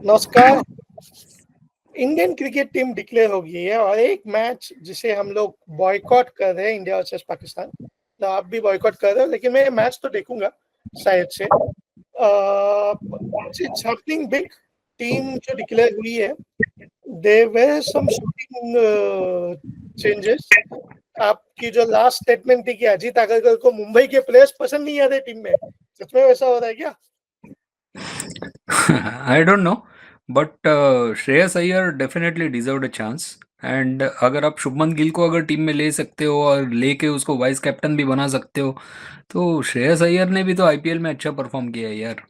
नमस्कार। Indian cricket team declare हो गई है और एक मैच जिसे हम लोग बॉयकॉट कर रहे हैं, इंडिया वर्सेस पाकिस्तान। तो आप भी बॉयकॉट कर रहे हो, लेकिन मैं मैच तो देखूंगा शायद से। It's happening big. टीम जो डिक्लेयर हुई है, there were some shocking changes. आपकी जो लास्ट स्टेटमेंट थी कि अजीत आगरकर को मुंबई के प्लेयर्स पसंद नहीं आ रहे टीम में, सच में वैसा हो रहा है क्या? I don't know, but Shreyas Iyer definitely deserved a chance. And अगर आप शुभमन गिल को अगर टीम में ले सकते हो और लेके उसको वाइस कैप्टन भी बना सकते हो, तो श्रेयस अय्यर ने भी तो आईपीएल में अच्छा परफॉर्म किया है यार।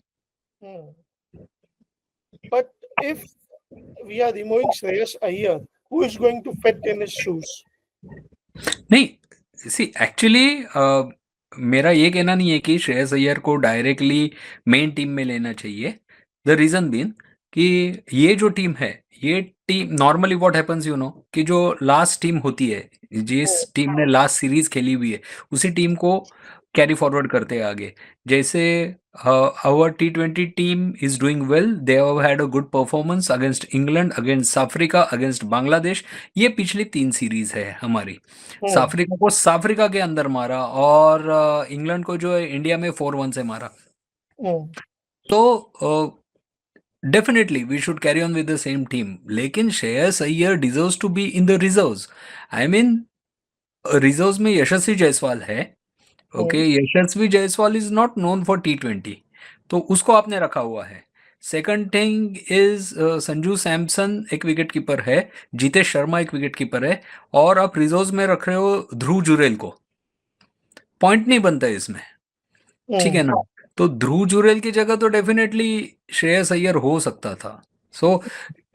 But if we are removing Shreyas Iyer, who is going to fit in his shoes? नहीं, सी एक्चुअली मेरा ये कहना नहीं है कि श्रेयस अय्यर को डायरेक्टली मेन टीम में लेना चाहिए। द रीज़न बीन कि ये जो टीम है, ये टीम नॉर्मली व्हाट हैपेंस कि जो लास्ट टीम होती है, जिस Hmm. टीम ने लास्ट सीरीज खेली हुई है, उसी टीम को कैरी फॉरवर्ड करते हैं आगे। जैसे our T20 team is doing well, they have had a good performance against England, against Africa, against Bangladesh. ये पिछली 3 सीरीज है हमारी। Hmm. साफ अफ्रीका को साफ अफ्रीका के अंदर मारा, और इंग्लैंड को जो है इंडिया में 4-1 से मारा। Hmm. तो definitely we should carry on with the same team, लेकिन Shreyas Iyer deserves to be in the reserves. I mean, reserves में यशस्वी जायसवाल है। Okay, Hmm. Yashasvi Jaiswal is not known for T20, तो उसको आपने रखा हुआ है। Second thing is Sanju Samson एक विकेट कीपर है, जितेश शर्मा एक विकेट कीपर है, और आप रिजर्व्स में रख रहे हो ध्रुव जुरेल को। पॉइंट नहीं बनता है इसमें, ठीक है Hmm. ना? तो ध्रुव जुरेल की जगह तो डेफिनेटली श्रेयस अय्यर हो सकता था। सो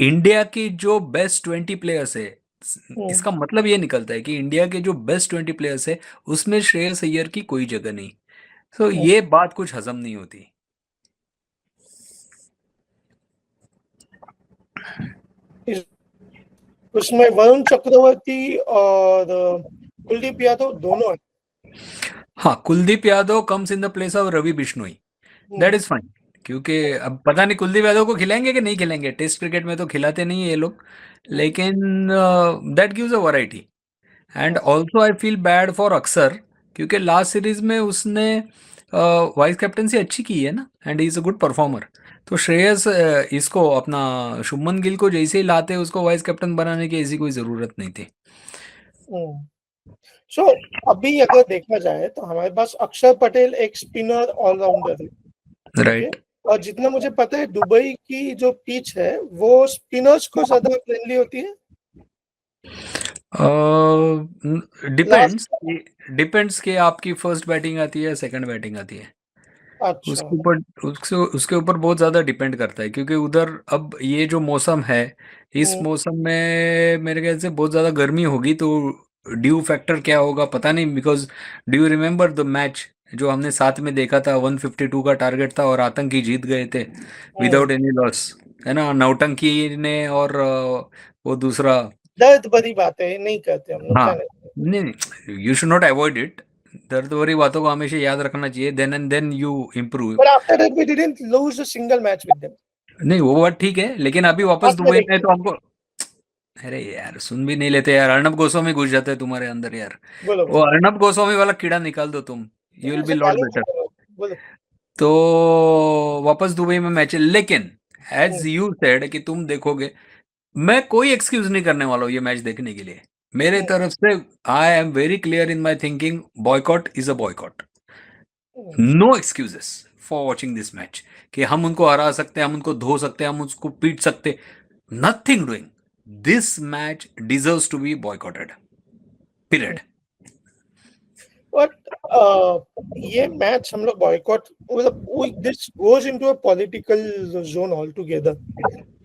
इंडिया की जो बेस्ट 20 प्लेयर्स है, Hmm. इसका मतलब ये निकलता है कि इंडिया के जो बेस्ट 20 प्लेयर्स है, उसमें श्रेयस अय्यर की कोई जगह नहीं। सो Hmm. ये बात कुछ हजम नहीं होती। इस- उसमें वरुण चक्रवर्ती और कुलदीप यादव दोनों हैं। हाँ, Kuldeep Yadav comes in the place of Ravi Bishnoi. That Hmm. Is fine, क्योंकि अब पता नहीं कुलदीप यादव को खिलाएंगे कि नहीं खिलाएंगे। टेस्ट क्रिकेट में तो खिलाते नहीं है ये लोग, लेकिन that gives a variety. And Hmm. Also I feel bad for अक्सर, क्योंकि लास्ट सीरीज में उसने वाइस कैप्टनसी अच्छी की है ना, and he is a good performer. तो श्रेयस इसको अपना शुभमन गिल को जैसे ही लाते उसको वाइस कैप्टन बनाने की ऐसी कोई ज़रूरत नहीं थी। Hmm. So, अभी अगर देखा जाए तो हमारे पास अक्षर पटेल एक स्पिनर ऑलराउंडर है। ओके। राइट। और जितना मुझे पता है, दुबई की जो पिच है वो स्पिनर्स को ज्यादा फ्रेंडली होती है। लास्ट। डिपेंड्स, डिपेंड्स कि आपकी फर्स्ट बैटिंग आती है, सेकंड बैटिंग आती है। अच्छा। उसके ऊपर, उसके उसके ऊपर बहुत ज़्यादा डिपेंड करता है, क्योंकि उधर अब ये जो मौसम है, इस Hmm. मौसम में मेरे ख्याल से बहुत ज़्यादा गर्मी होगी, तो ड्यू फैक्टर क्या होगा पता नहीं। Because do you remember the match जो हमने साथ में देखा था? 152 का टारगेट था और आतंकी जीत गए थे Hmm. विदाउट एनी लॉस, है ना? नौटंकी ने और वो दूसरा। दर्द भरी बातें नहीं करते हम लोग, हाँ, क्या नहीं। नहीं, you should not avoid it. दर्द भरी बातों को हमेशा याद रखना चाहिए, then and then you improve. But after that, we didn't lose a single match with them. नहीं, वो बात ठीक है, लेकिन अभी वापस आज मैं दुबई में है देखते तो हमको। अरे यार, सुन भी नहीं लेते यार। अर्नब गोस्वामी घुस जाते हैं तुम्हारे अंदर यार। बोलो वो बोलो। अर्नब गोस्वामी वाला कीड़ा निकाल दो तुम, यू विल बी ऐसे लॉट गाली बेटर। मत करो, बोलो। तो वापस दुबई में मैच है, लेकिन एज हम्म. यू सेड कि तुम देखोगे, मैं कोई एक्सक्यूज नहीं करने वाला हूँ ये मैच देखने के लिए। मेरे हम्म. तरफ से I am very clear in my thinking, boycott is a boycott. Hmm. No excuses for watching this match, कि हम उनको हरा सकते हैं, हम उनको धो सकते हैं, हम उसको पीट सकते। Nothing doing. This match deserves to be boycotted, period. But ये मैच हम लोग बॉयकॉट, मतलब this goes into a political zone all together.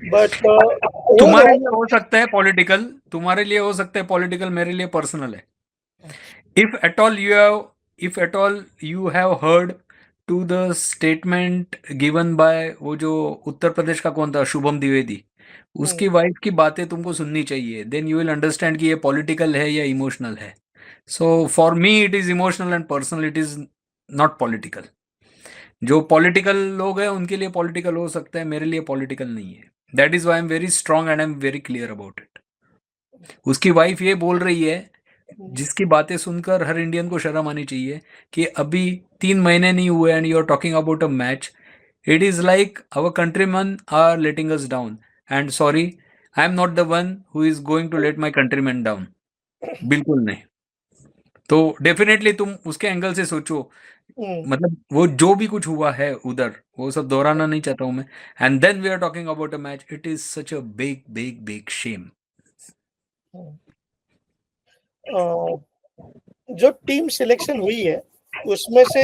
But तुम्हारे ओवरऑल। लिए हो सकता है पॉलिटिकल, तुम्हारे लिए हो सकता है पॉलिटिकल, मेरे लिए पर्सनल है। अच्छा. If at all you have, if at all you have heard to the statement given by वो जो उत्तर प्रदेश का कौन था, शुभम द्विवेदी, हम्म. उसकी वाइफ की बातें तुमको सुननी चाहिए। देन यू विल अंडरस्टैंड कि ये पॉलिटिकल है या इमोशनल है। So for me it is emotional and personal, it is not political. जो पॉलिटिकल लोग हैं उनके लिए पॉलिटिकल हो सकता है, मेरे लिए पॉलिटिकल नहीं है। That is why I am very strong and I am very clear about it. उसकी वाइफ ये बोल रही है, जिसकी बातें सुनकर हर इंडियन को शर्म आनी चाहिए, कि अभी 3 महीने नहीं हुए and you are talking about a match. It is like our countryman are letting us down, and sorry, I am not the one who is going to let my countryman down. बिल्कुल नहीं. तो definitely तुम उसके angle से सोचो, मतलब वो जो भी कुछ हुआ है उधर, वो सब दोहराना नहीं चाहता हूं मैं. And then we are talking about a match. It is such a big big big shame. जो टीम सिलेक्शन हुई है उसमें से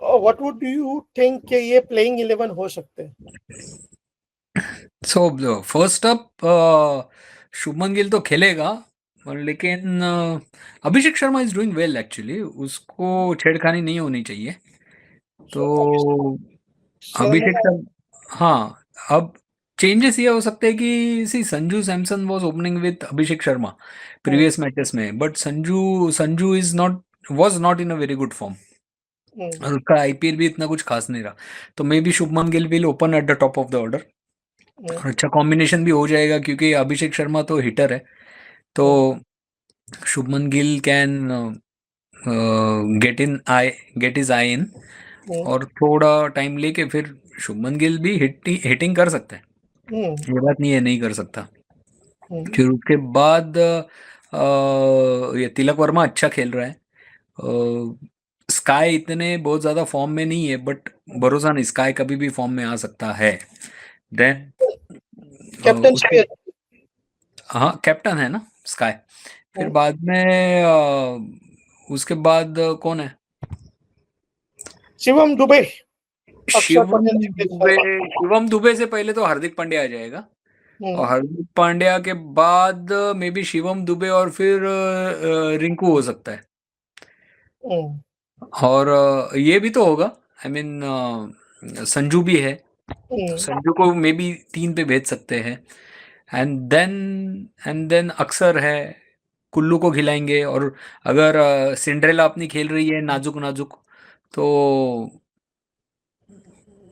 व्हाट वुड यू थिंक कि ये प्लेइंग 11 हो सकते हैं? So first up, Shubman Gill तो खेलेगा, लेकिन Abhishek Sharma is doing well actually. उसको छेड़खानी नहीं होनी चाहिए. तो अभिषेक शर्मा शर्मा, हाँ. अब चेंजेस ये हो सकते हैं कि see Sanju Samson was opening with Abhishek Sharma previous matches में, but Sanju Sanju is not was not in a very good form, और उसका आईपीएल भी इतना कुछ खास नहीं रहा. तो may be Shubman Gill will open at the top of the order, और अच्छा कॉम्बिनेशन भी हो जाएगा क्योंकि अभिषेक शर्मा तो हिटर है. तो Shubman Gill can get his eye in, और थोड़ा टाइम लेके फिर शुभमन गिल भी हिटिंग कर सकता है. ये बात नहीं है नहीं कर सकता. फिर उसके बाद ये तिलक वर्मा अच्छा खेल रहा है. स्काई इतने बहुत ज़्यादा फॉर्म में नहीं है, बट भरोसा नहीं, स्काई कभी भी फॉर्म में आ सकता है. देन कैप्टन उसके, हाँ कैप्टन है ना स्काई. फिर बाद में उसके बाद कौन है? शिवम दुबे, अक्षर शिवम पटेल, जितेश दुबे. शर्मा. शिवम दुबे से पहले तो हार्दिक पांड्या आ जाएगा, और हार्दिक पांड्या के बाद मे बी शिवम दुबे, और फिर रिंकू हो सकता है. और ये भी तो होगा, आई मीन संजू भी है, तो संजू को मे बी 3 पे भेज सकते हैं. एंड देन अक्सर है, कुल्लू को खिलाएंगे. और अगर सिंड्रेला अपनी खेल रही है नाजुक नाजुक, तो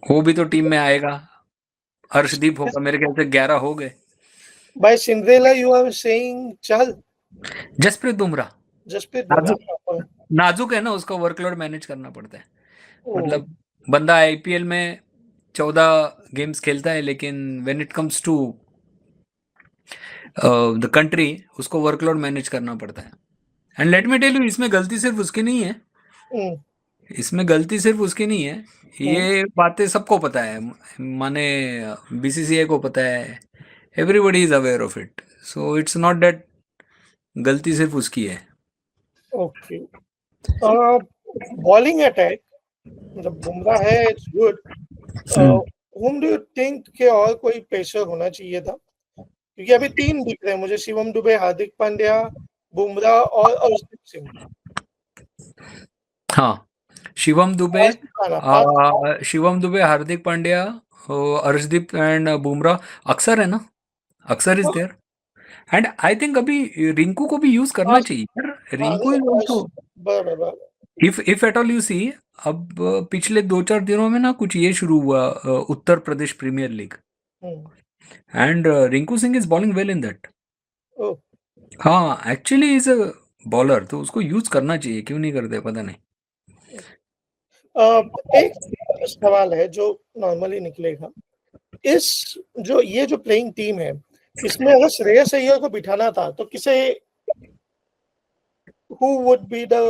वो भी तो टीम में आएगा. हर्षदीप होगा, मेरे ख्याल से 11 हो गए. By Cinderella you are saying Chahal, Jasprit Bumrah Jasprit नाजुक बुमराह. नाजुक है ना, उसका वर्कलोड मैनेज करना पड़ता है. ओ, मतलब बंदा आईपीएल में 14 गेम्स खेलता है, लेकिन when it comes to the country, उसको वर्कलोड मैनेज करना पड़ता है. And let me tell you, इसमें गलती सिर्फ उसकी नहीं है. इसमें गलती सिर्फ उसकी नहीं है. ये बातें सबको पता है, माने बीसीसीआई को पता है. Everybody is aware of it. So it's not that गलती सिर्फ उसकी है. ओके. बॉलिंग अटैक मतलब बुमराह है, it's good. whom do you think के और कोई पेसर होना चाहिए था? क्योंकि अभी 3 दिख रहे हैं मुझे, शिवम दुबे, हार्दिक पांड्या, बुमराह और अर्शदीप सिंह. हाँ, शिवम दुबे, अर्शदीप राणा 5. शिवम दुबे, हार्दिक पांड्या, अर्शदीप एंड बुमराह. अक्सर है ना, Axar is there. And I think अभी रिंकू को भी यूज करना चाहिए यार. रिंकू इज ऑल्सो, बराबर. If at all you see, अब पिछले 2-4 दिनों में ना कुछ ये शुरू हुआ, Uttar Pradesh premier league, and Rinku Singh is bowling well in that. हाँ एक्चुअली इज अ बॉलर, तो उसको यूज करना चाहिए, क्यों नहीं करते पता नहीं. एक सवाल है जो नॉर्मली निकलेगा, इस ये जो प्लेइंग टीम है, इसमें अगर श्रेयस अय्यर को बिठाना था तो किसे, who would be the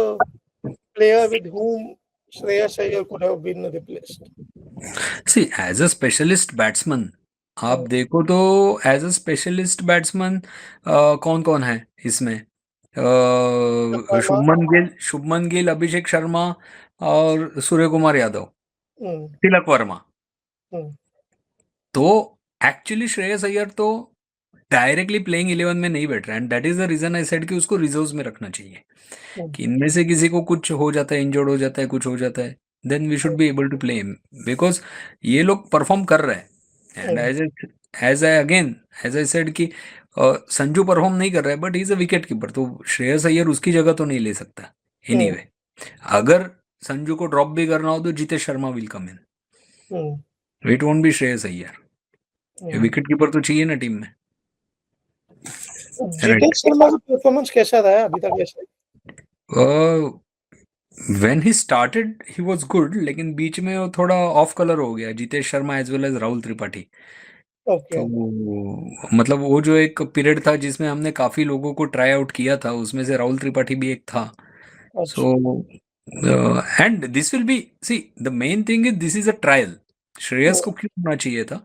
player with whom Shreyas Iyer could have been replaced? See as a specialist batsman, आप देखो तो एज अ स्पेशलिस्ट बैट्समैन कौन कौन है इसमें? शुभमन गिल, अभिषेक शर्मा, और सूर्य कुमार यादव, तिलक वर्मा. तो एक्चुअली श्रेयस अय्यर तो डायरेक्टली प्लेइंग 11 में नहीं बैठ रहा है, and that is the reason I said कि उसको रिजर्व्स में रखना चाहिए. कि इनमें से किसी को कुछ हो जाता है, इंजर्ड हो जाता है, कुछ हो जाता है, then we should be able to play him, because ये लोग परफॉर्म कर रहे हैं. एंड एज आई सेड कि संजू परफॉर्म नहीं कर रहा है, but he is a wicket keeper, तो श्रेयस अय्यर उसकी जगह तो नहीं ले सकता. एनीवे, अगर संजू को ड्रॉप भी करना हो तो Jitesh Sharma will come in. It won't be Shreyas Iyer. Wicket keeper तो चाहिए ना टीम में। जितेश शर्मा का परफॉर्मेंस कैसा रहा है अभी तक ऐसे? When he started he was good, लेकिन बीच में वो थोड़ा ऑफ कलर हो गया, Jitesh Sharma as well as Rahul Tripathi. Okay. तो मतलब वो जो एक पीरियड था जिसमें हमने काफी लोगों को ट्राई आउट किया था, उसमें से राहुल त्रिपाठी भी एक था। अच्छा। So and this will be, see the main thing is this is a trial. Shreyas को क्यों होना चाहिए था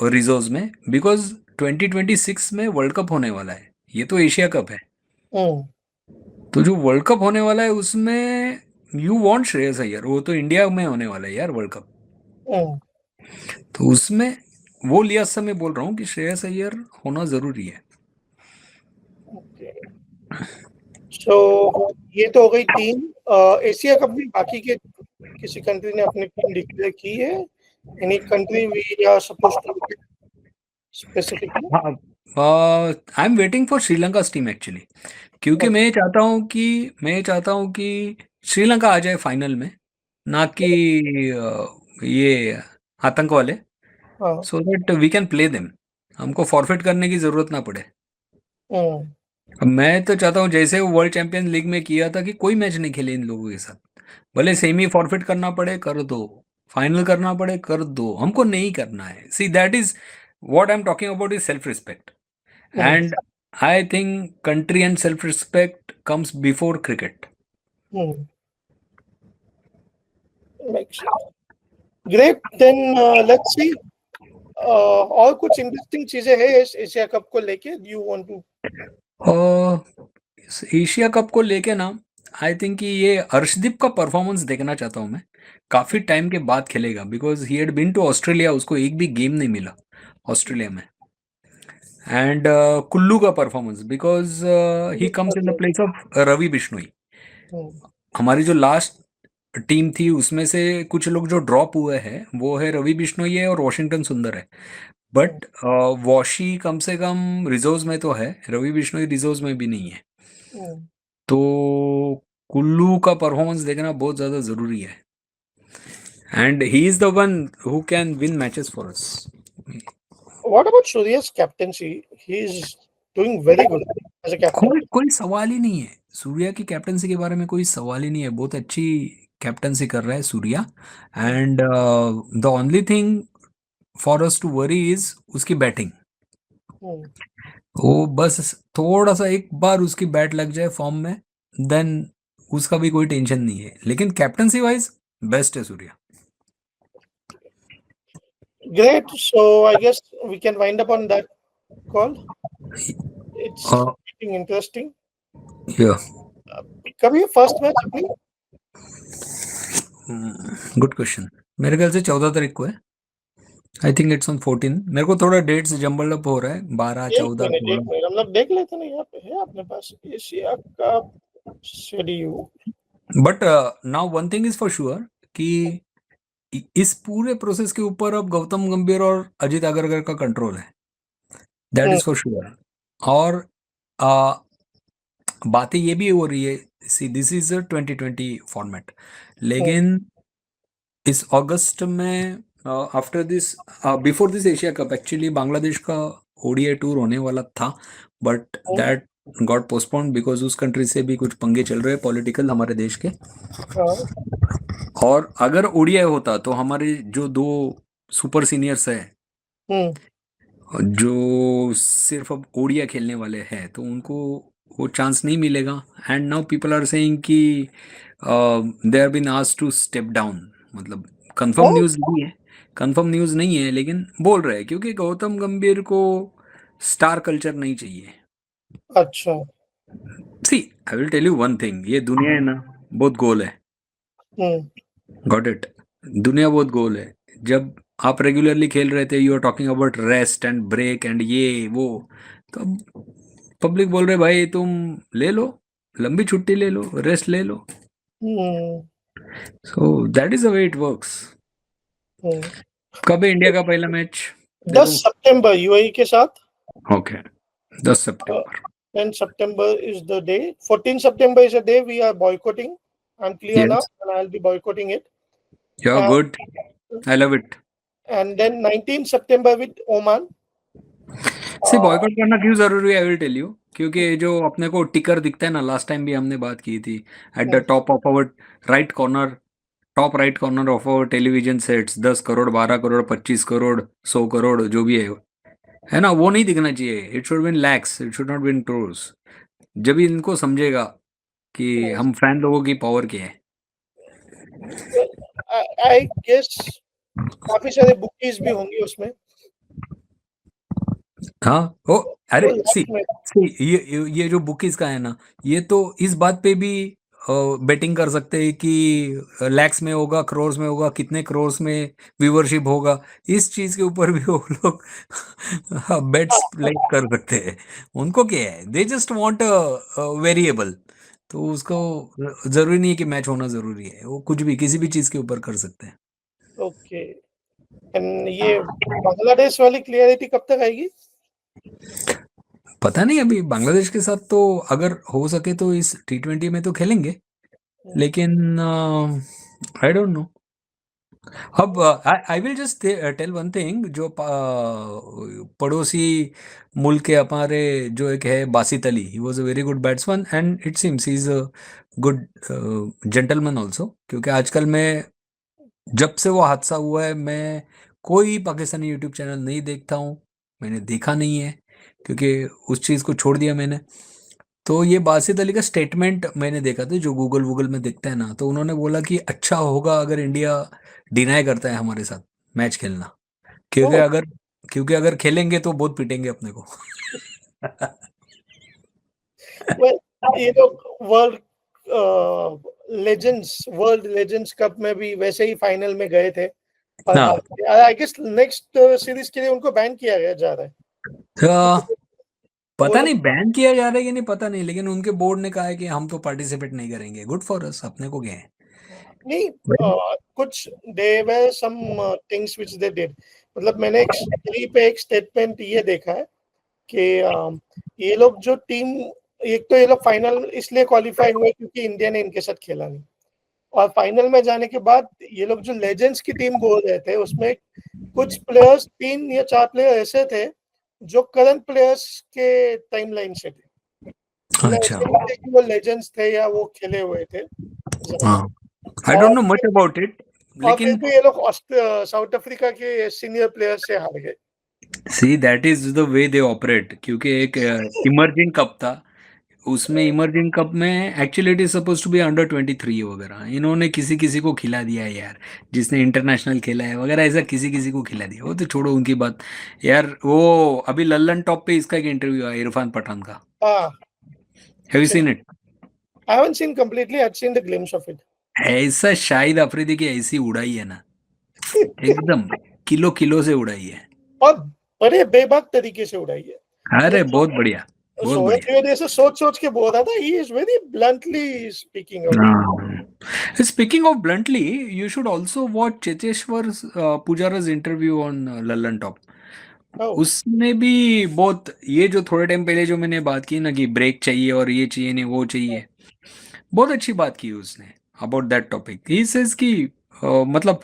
रिजर्व्स में? बिकॉज 2026 में वर्ल्ड कप होने वाला है, ये तो एशिया कप है। हम्म। तो जो वर्ल्ड कप होने वाला है उसमें यू वांट श्रेयस अय्यर, वो तो इंडिया में होने वाला है यार वर्ल्ड कप। हम्म। तो उसमें वो लिहाज से मैं बोल रहा हूँ कि श्रेयस अय्यर होना जरूरी है। ओके। सो ये तो हो गई टीम। एशिया कप में बाकी के किसी कंट्री ने अपनी टीम डिक्लेयर की है? Any country we are suppose to look at specifically? I am waiting for Sri Lanka team actually, क्योंकि मैं चाहता हूँ कि श्रीलंका आ जाए फाइनल में, ना कि ये आतंक वाले, हाँ। So that we can play them, हमको फॉरफिट करने की जरूरत ना पड़े। हम्म। अब मैं तो चाहता हूँ जैसे वो वर्ल्ड चैंपियंस लीग में किया था कि कोई मैच नहीं खेले इन लोगों के साथ, भले सेमी फॉरफिट करना पड़े कर दो, फाइनल करना पड़े कर दो, हमको नहीं करना है। सी that is what I am talking about, is self respect, hmm. And I think country and self respect comes before cricket. Hmm. Makes sense. Great. Then let's see. और कुछ इंटरेस्टिंग चीजें हैं इस एशिया कप को लेके you want to? और Asia cup को लेके ना, आई थिंक कि ये अर्शदीप का परफॉर्मेंस देखना चाहता हूँ मैं, काफ़ी टाइम के बाद खेलेगा, because he had been to Australia, उसको एक भी गेम नहीं मिला ऑस्ट्रेलिया में। एंड कुल्लू का performance, because he comes in the place of Ravi Bishnoi. हमारी जो लास्ट टीम थी उसमें से कुछ लोग जो ड्रॉप हुए हैं वो है रवि बिश्नोई है और वॉशिंगटन सुंदर है, बट वॉशी कम से कम रिजर्व्स में तो है, रवि बिश्नोई रिजर्व्स में भी नहीं है। तो कुल्लू का परफॉर्मेंस देखना बहुत ज़्यादा ज़रूरी है, and he is the one who can win matches for us. What about Surya's captaincy? He is doing very good as a captain. कोई सवाल ही नहीं है, सूर्या की कैप्टनसी के बारे में कोई सवाल ही नहीं है, बहुत अच्छी कैप्टनसी कर रहा है Surya. And the only thing for us to worry is उसकी बैटिंग। वो बस थोड़ा सा एक बार उसकी बैट लग जाए फॉर्म में, देन उसका भी कोई टेंशन नहीं है, लेकिन कैप्टनसी वाइज बेस्ट है Surya. Great. So I guess we can wind up on that call. It's getting interesting. या कब है फर्स्ट मैच अपनी? गुड क्वेश्चन, मेरे ख्याल से 14 तारीख को है। I think it's on 14। मेरे को थोड़ा डेट्स जम्बल अप हो रहा है, 12 14 एक मिनट हम लोग देख लेते ना, यहाँ पे है अपने पास Asia cup schedule. But now one thing is for sure कि इस पूरे प्रोसेस के ऊपर अब गौतम गंभीर और अजीत अग्रकर का कंट्रोल है, दैट इज फॉर श्योर। और बातें ये भी हो रही है, सी दिस इज 2020 फॉर्मेट, लेकिन इस अगस्त में after this before this Asia cup actually Bangladesh का ओडीआई टूर होने वाला था, but that got postponed because उस कंट्री से भी कुछ पंगे चल रहे हैं पॉलिटिकल हमारे देश के। और अगर ओडीआई होता तो हमारे जो दो सुपर सीनियर्स है जो सिर्फ अब ओडिया खेलने वाले हैं, तो उनको वो चांस नहीं मिलेगा। And now people are saying कि they are been asked to step down, मतलब कंफर्म न्यूज़ नहीं है लेकिन बोल रहे हैं, क्योंकि गौतम गंभीर को स्टार कल्चर नहीं चाहिए। अच्छा। See I will tell you one thing, ये दुनिया है ना बहुत गोल है, गॉट इट, दुनिया बहुत गोल है। जब आप रेगुलरली खेल रहे थे, you are talking about rest and break and ये वो, तो पब्लिक बोल रहे भाई तुम ले लो, लंबी छुट्टी ले लो, रेस्ट ले लो। So that is the way it works. कब है इंडिया का पहला मैच? 10 सितंबर यूएई के साथ। Okay 10 September. 10 September is the day. 14 September is a day we are boycotting. I'm clear now, and I'll be boycotting it. You're good. I love it. and then 19 September with Oman. से boycott करना क्यों जरूरी है, आई will tell you, क्योंकि जो अपने को टिकर दिखता है ना, लास्ट टाइम भी हमने बात की थी, at the top of our right corner, top right corner of our television sets, 10 crore, 12 crore, 25 crore, 100 crore, जो भी है ना, वो नहीं दिखना चाहिए. It should be in lakhs, it should not be in crores. जब इनको समझेगा कि हम फैन लोगों की पावर क्या है. आई गेस काफी सारे बुकीज भी होंगे उसमें. हाँ, ओ अरे वो सी, लास्ट में ये जो बुकीज का है ना, ये तो इस बात पे भी बेटिंग कर सकते हैं कि लैक्स में होगा, करोर्स में होगा, कितने करोर्स में व्यूवरशिप होगा. इस चीज के ऊपर भी वो लोग बेट्स प्ले कर सकते हैं. उनको क्या है, दे जस्ट वांट वेरिएबल. तो उसको जरूरी नहीं है कि मैच होना जरूरी है, वो कुछ भी किसी भी चीज के ऊपर कर सकते हैं. ओके. एंड ये बांग्लादेश वाली क्लियरिटी कब तक आएगी? पता नहीं, अभी बांग्लादेश के साथ तो अगर हो सके तो इस T20 में तो खेलेंगे, लेकिन आई डोंट नो. अब I will just tell one thing, जो पड़ोसी मुल्क के हमारे, जो एक है Basit Ali, he was a very good batsman and it seems he is a good gentleman also. क्योंकि आजकल मैं, जब से वो हादसा हुआ है, मैं कोई पाकिस्तानी यूट्यूब चैनल नहीं देखता हूँ, मैंने देखा नहीं है, क्योंकि उस चीज़ को छोड़ दिया मैंने. तो ये बासित अली का स्टेटमेंट मैंने देखा था, जो गूगल वूगल में दिखता है ना, तो उन्होंने बोला कि अच्छा होगा अगर इंडिया डिनाई करता है हमारे साथ मैच खेलना, क्योंकि Oh, अगर क्योंकि अगर खेलेंगे तो बहुत पीटेंगे अपने को. well, ये लोग वर्ल्ड लेजेंड्स कप में भी वैसे ही फाइनल में गए थे और हाँ, हार गए. आई गेस नेक्स्ट सीरीज के लिए उनको बैन किया गया जा रहा है. तो वो पता लोग नहीं बैन किया जा रहा है कि नहीं, पता नहीं, लेकिन उनके बोर्ड ने कहा है कि हम तो पार्टिसिपेट नहीं करेंगे. गुड फॉर अस, अपने को क्या है. नहीं, कुछ they were some things which they did. मतलब मैंने एक स्टोरी पे एक स्टेटमेंट ये देखा है कि ये लोग जो टीम, एक तो ये लोग फाइनल इसलिए क्वालिफाई हुए क्योंकि इंडिया ने इनके साथ खेला नहीं, और फाइनल में जाने के बाद ये लोग जो लेजेंड्स की टीम बोल रहे थे उसमें कुछ प्लेयर्स, 3 या 4 प्लेयर ऐसे थे जो करंट प्लेयर्स के टाइमलाइन से थे. मतलब अच्छा, ऐसे नहीं थे कि वो लेजेंड्स थे या वो खेले हुए थे ज्यादा. हाँ, आई डोंट और नो मच अबाउट इट, और फिर लेकिन भी ये लोग साउथ अफ्रीका के सीनियर प्लेयर से हार गए. See that is the way they operate. क्योंकि एक इमर्जिंग कप था, उसमें इमर्जिंग कप में actually it is suppose to be under 23 वगैरह, इन्होंने किसी किसी को खिला दिया है यार, जिसने इंटरनेशनल खेला है वगैरह, ऐसा किसी किसी को खिला दिया. वो तो छोड़ो उनकी बात यार. वो अभी लल्लन टॉप पे इसका एक इंटरव्यू आया इरफान पठान का. हाँ, have you seen it? I haven't seen completely. I've seen the glimpse of it. ऐसा शाहिद अफरीदी की ऐसी उड़ाई है ना, एकदम किलो किलो से उड़ाई है. और बड़े बेबाक तरीके से उड़ाई है. अरे मतलब बहुत बढ़िया, बहुत सोए बढ़िया. हुए जैसे सोच सोच के बोल रहा था. He is very bluntly speaking out. Speaking of bluntly, you should also watch Cheteshwar Pujara's interview on Lallan Top. Oh, उसने भी बहुत, ये जो थोड़े टाइम पहले जो मैंने बात की ना कि ब्रेक चाहिए और ये चाहिए नहीं वो चाहिए, बहुत अच्छी बात की उसने about that topic. He says कि मतलब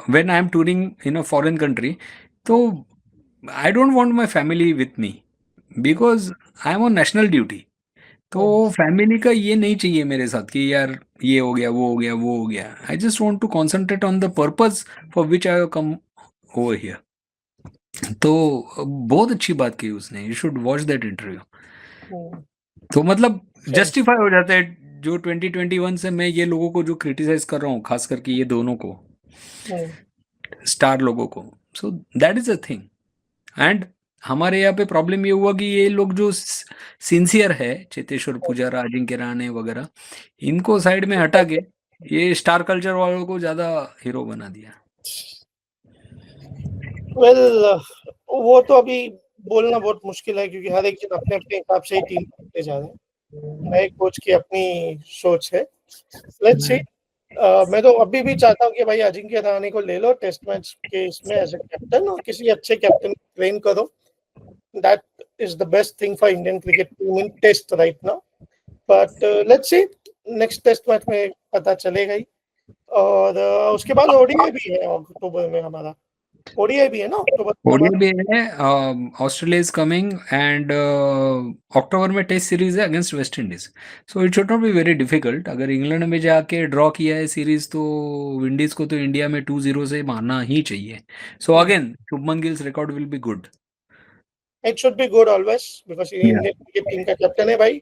when I am touring in a foreign country, तो I don't want my family with me, because I am on national duty. तो फैमिली का ये नहीं चाहिए मेरे साथ कि यार ये हो गया, वो हो गया, वो हो गया. I just want to concentrate on the purpose for which I have come over here. तो बहुत अच्छी बात की उसने. You should watch that interview. तो मतलब sense. जस्टिफाई हो जाता है, जो 2021 से मैं ये लोगों को जो क्रिटिसाइज कर रहा हूँ, खास करके ये दोनों को, स्टार लोगों को. सो that is a thing. And हमारे यहाँ पे प्रॉब्लम ये हुआ कि ये लोग जो सिंसियर है, चेतेश्वर पुजारा, अजिंक्य रहाणे वगैरह, इनको साइड में हटा के ये स्टार कल्चर वालों को ज्यादा हीरो बना दिया. Well, वो तो अभी बोलना बहुत मुश्किल है क्योंकि हर एक जन अपने अपने हिसाब से ही टीम करते जा रहे हैं. नए कोच की अपनी सोच है. Let's see. मैं तो अभी भी चाहता हूँ कि भाई अजिंक्य रहाणे को ले लो टेस्ट मैच के इसमें एज ए कैप्टन, और किसी अच्छे कैप्टन ट्रेन करो. That is the best thing for Indian cricket team in test right now. But let's see. Next test match में पता चलेगा ही. और उसके बाद ओडीआई भी है अक्टूबर में हमारा। ओडीआई भी है ना अक्टूबर में ओडीआई हमारा। भी है, Australia is coming and October में टेस्ट सीरीज है against West Indies. So it should not be very difficult. अगर इंग्लैंड में जाके ड्रॉ किया है सीरीज तो विंडीज को तो इंडिया में 2-0 से मारना ही चाहिए। So again Shubman Gill's record will be good. It should be good always because या इंडियन क्रिकेट टीम का कैप्टन है भाई।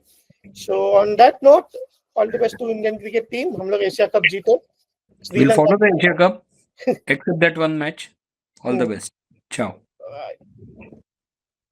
So on that note, all the best to Indian cricket team. हम लोग एशिया कप जीते। Will Sri Lanka follow the Asia cup except that one match. All the hmm, best. चाओ।